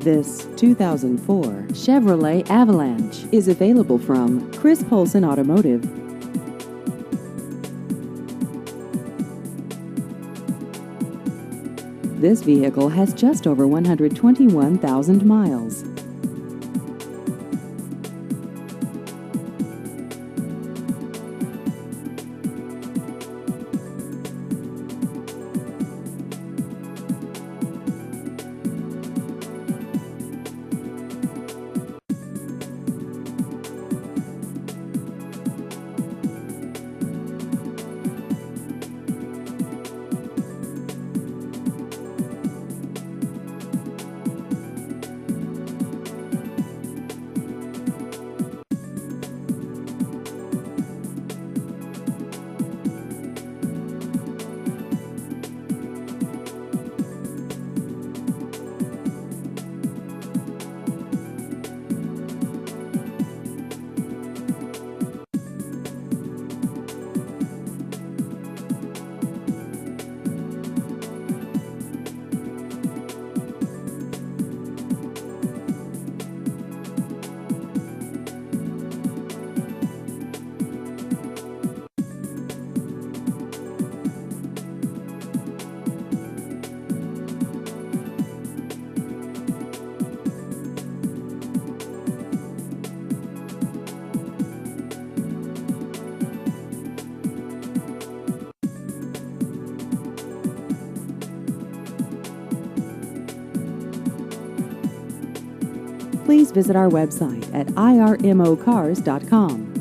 This 2004 Chevrolet Avalanche is available from Chris Polson Automotive. This vehicle has just over 121,000 miles. Please visit our website at irmocars.com.